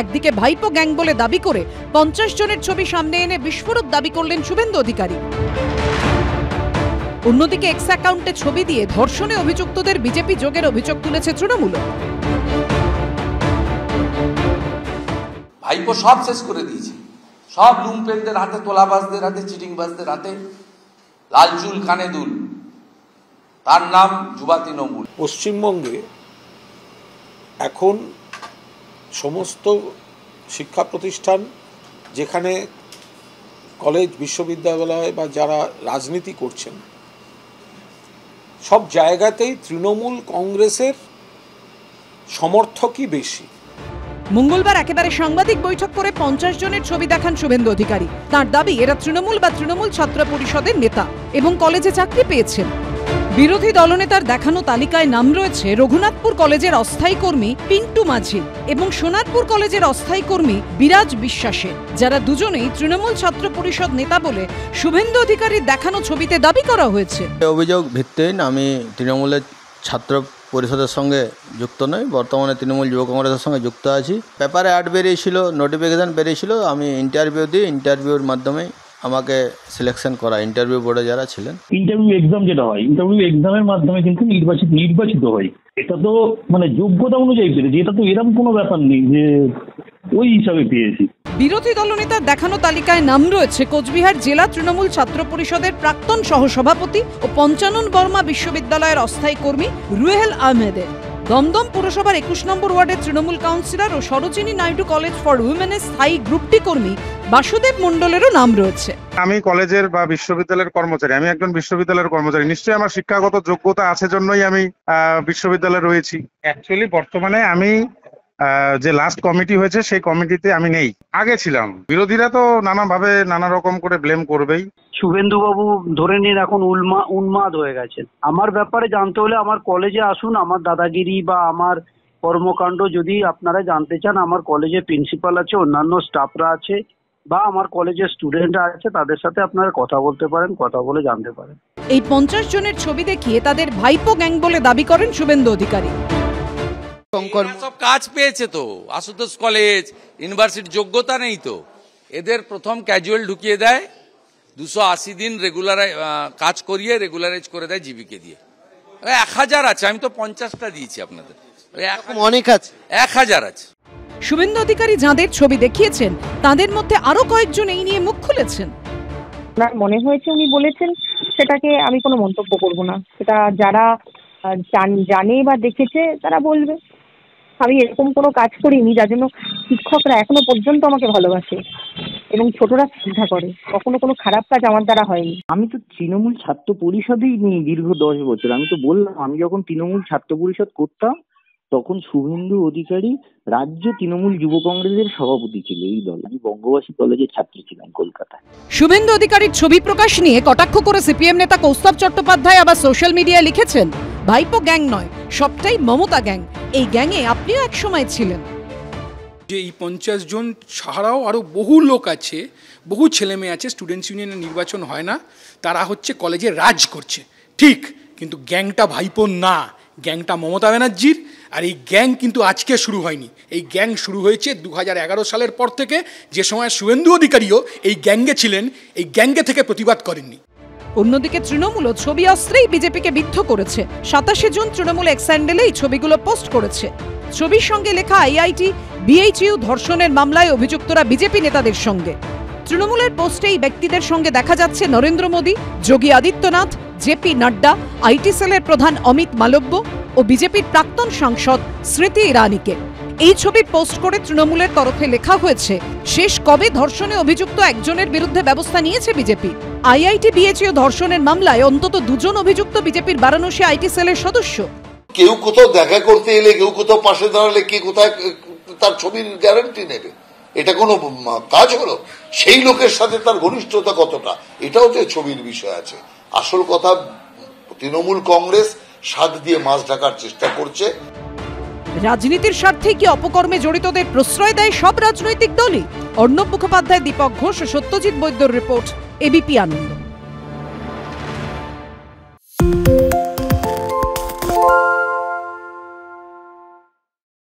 একদিকে ভাইপো গ্যাং বলে দাবি করে 50 জনের ছবি সামনে এনে বিস্ফোরক দাবি করলেন শুভেন্দু অধিকারী। অন্যদিকে এক্স অ্যাকাউন্টে ছবি দিয়ে ধর্ষণে অভিযুক্তদের বিজেপি যোগের অভিযোগ তুলেছে তৃণমূল। ভাইপো সব শেষ করে দিয়েছে, সব লুম্পেনদের হাতে, তোলাবাজদের হাতে, চিটিংবাজদের হাতে, লাল চুল কানে দুল, তার নাম যুবা তৃণমূল। পশ্চিমবঙ্গে এখন সমস্ত শিক্ষা প্রতিষ্ঠান, যেখানে কলেজ বিশ্ববিদ্যালয় বা যারা রাজনীতি করছেন, সব জায়গাতেই তৃণমূল কংগ্রেসের সমর্থকই বেশি। মঙ্গলবার একেবারে সাংবাদিক বৈঠক করে 50 জনের ছবি দেখান শুভেন্দু অধিকারী। তার দাবি এরা তৃণমূল বা তৃণমূল ছাত্র পরিষদের নেতা এবং কলেজে চাকরি পেয়েছেন। বিরোধী দলনেতার দেখানো তালিকায় নাম রয়েছে রঘুনাথপুর কলেজের অস্থায়ী কর্মী পিন্টু মাঝি এবং সোনারপুর কলেজের অস্থায়ী কর্মী বিরাজ বিশ্বাসের, যারা দুজনেই তৃণমূল ছাত্র পরিষদ নেতা বলে শুভেন্দু অধিকারীর দেখানো ছবিতে দাবি করা হয়েছে। অভিযোগ ভিত্তিহীন। আমি তৃণমূলের ছাত্র পরিষদের সঙ্গে যুক্ত নই, বর্তমানে তৃণমূল যুব কংগ্রেসের সঙ্গে যুক্ত আছি। পেপারে অ্যাড বেরিয়েছিল, নোটিফিকেশান বেরিয়েছিল, আমি ইন্টারভিউ দিই, ইন্টারভিউর মাধ্যমে আমাকে সিলেকশন করা, ইন্টারভিউ বোর্ডে যারা ছিলেন। ইন্টারভিউ এক্সাম যেটা হয়, ইন্টারভিউ এক্সামের মাধ্যমে কিন্তু নির্বাচিত হয়। এটা তো মানে যোগ্যতা অনুযায়ী পেয়েছি, এটা তো এরকম কোনো ব্যাপার নেই যে ওই হিসাবে পেয়েছি। বিরোধী দলনেতার দেখানো তালিকায় নাম রয়েছে কোচবিহার জেলা তৃণমূল ছাত্র পরিষদের প্রাক্তন সহসভাপতি ও পঞ্চানন বর্মা বিশ্ববিদ্যালয়ের অস্থায়ী কর্মী রুহেল আহমেদের, দমদম পুরসভার 21 নম্বর ওয়ার্ডের তৃণমূল কাউন্সিলর ও সরোজিনী নাইডু কলেজ ফর উইমেনের স্থায়ী গ্রুপ ডি কর্মী বাসুদেব মণ্ডলেরও নাম রয়েছে। আমি কলেজের বা বিশ্ববিদ্যালয়ের কর্মচারী, আমি একজন বিশ্ববিদ্যালয়ের কর্মচারী, নিশ্চয়ই আমার শিক্ষাগত যোগ্যতা আছে জন্যই আমি বিশ্ববিদ্যালয়ে রয়েছি। অ্যাকচুয়ালি বর্তমানে আমি যে লাস্ট কমিটি হয়েছে সেই কমিটিতে আমি নেই, আগে ছিলাম। বিরোধীরা তো নানাভাবে নানা রকম করে ব্লেম করবেই। শুভেন্দু বাবু ধরে নিন এখন উন্মাদ হয়ে গেছেন। আমার ব্যাপারে জানতে হলে আমার কলেজে আসুন, আমার দাদাগিরি বা আমার কর্মকাণ্ড যদি আপনারা জানতে চান, আমার কলেজে প্রিন্সিপাল আছে, অন্যান্য স্টাফরা আছে বা আমার কলেজের স্টুডেন্টরা আছে, তাদের সাথে আপনারা কথা বলতে পারেন, কথা বলে জানতে পারেন। এই 50 জনের ছবি দেখিয়ে তাদের ভাইপো গ্যাং বলে দাবি করেন শুভেন্দু অধিকারী। সব কাজ পেয়েছে তো, আশুতোষ কলেজ, ইউনিভার্সিটির যোগ্যতা নেই তো, এদের প্রথম ক্যাজুয়াল ঢুকিয়ে দেয়, 280 দিন রেগুলার কাজ করিয়ে রেগুলারাইজ করে দেয় জীবিকা দিয়ে। 1000 আছে, আমি তো 50টা দিয়েছি আপনাদের, অনেক আছে, 1000 আছে। শুভেন্দু অধিকারী যাদের ছবি দেখিয়েছেন তাদের মধ্যে আরো কয়েকজন এই নিয়ে মুখ খুলেছেন। ওনার মনে হয়েছে উনি বলেছেন, সেটাকে আমি কোনো মন্তব্য করব না। সেটা যারা জানে বা দেখেছে তারা বলবে। আমি এরকম কোনো কাজ করিনি যার জন্য শিক্ষকরা এখনো পর্যন্ত আমাকে ভালোবাসে এবং ছোটরা শ্রদ্ধা করে। কখনো কোনো খারাপ কাজ আমার দ্বারা হয়নি। আমি তো তৃণমূল ছাত্র পরিষদেই নেই দীর্ঘ 10 বছর। আমি তো বললাম, আমি যখন তৃণমূল ছাত্র পরিষদ করতাম তখন শুভেন্দু অধিকারী রাজ্য তৃণমূল যুব কংগ্রেসের সভাপতি ছিল এই দল। আমি বঙ্গবাসী কলেজের ছাত্র ছিলাম কলকাতায়। শুভেন্দু অধিকারীর ছবি প্রকাশ নিয়ে কটাক্ষ করে সিপিএম নেতা কৌস্তব চট্টোপাধ্যায় আবার সোশ্যাল মিডিয়ায় লিখেছেন, ভাইপো গ্যাং নয়, সবটাই মমতা গ্যাং। এই গ্যাংয়ে আপনিও এক সময় ছিলেন। যে এই 50 জন ছাড়াও আরও বহু লোক আছে, বহু ছেলে মেয়ে আছে, স্টুডেন্টস ইউনিয়নের নির্বাচন হয় না, তারা হচ্ছে কলেজে রাজ করছে, ঠিক, কিন্তু গ্যাংটা ভাইপো না, গ্যাংটা মমতা ব্যানার্জির। আর এই গ্যাং কিন্তু আজকে শুরু হয়নি, এই গ্যাং শুরু হয়েছে 2011 সালের পর থেকে, যে সময় শুভেন্দু অধিকারীও এই গ্যাঙ্গে ছিলেন, এই গ্যাঙ্গে থেকে প্রতিবাদ করেননি। অন্যদিকে তৃণমূলও ছবি অস্ত্রেই বিজেপিকে বিদ্ধ করেছে। 27 জুন তৃণমূল এক্স হ্যান্ডেলে এই ছবিগুলো পোস্ট করেছে। ছবির সঙ্গে লেখা আইআইটি বিএইচইউ ধর্ষণের মামলায় অভিযুক্তরা বিজেপি নেতাদের সঙ্গে। তৃণমূলের পোস্টে এই ব্যক্তিদের সঙ্গে দেখা যাচ্ছে নরেন্দ্র মোদী, যোগী আদিত্যনাথ, জেপি নাড্ডা, আইটি সেলের প্রধান অমিত মালব্য ও বিজেপির প্রাক্তন সাংসদ স্মৃতি ইরানিকে। এই ছবি পোস্ট করে তৃণমূলের তরফে লেখা হয়েছে, শেষ কবে ধর্ষণে অভিযুক্ত একজনের বিরুদ্ধে ব্যবস্থা নিয়েছে বিজেপি। আইআইটি বিএইচইউ ধর্ষণের মামলায় অন্তত 2 জন অভিযুক্ত বিজেপির বারাণসী আইটি সেলের সদস্য। কেউ কোথাও দেখা করতে এলে, কেউ কোথাও পাশে দাঁড়ালে, কে কোথায় তার ছবির গ্যারান্টি নেবে? এটা কোনো কাজ হলো? সেই লোকের সাথে তার ঘনিষ্ঠতা কতটা, এটাও তো ছবির বিষয় আছে। আসল কথা, তৃণমূল কংগ্রেস শাক দিয়ে মাছ ঢাকার চেষ্টা করছে। রাজনীতির স্বার্থে কি অপকর্মে জড়িতদের প্রশ্রয় দেয় সব রাজনৈতিক দলই? অর্ণব মুখোপাধ্যায়, দীপক ঘোষ ও সত্যজিৎ বৈদ্যর রিপোর্ট, এবিপি আনন্দ।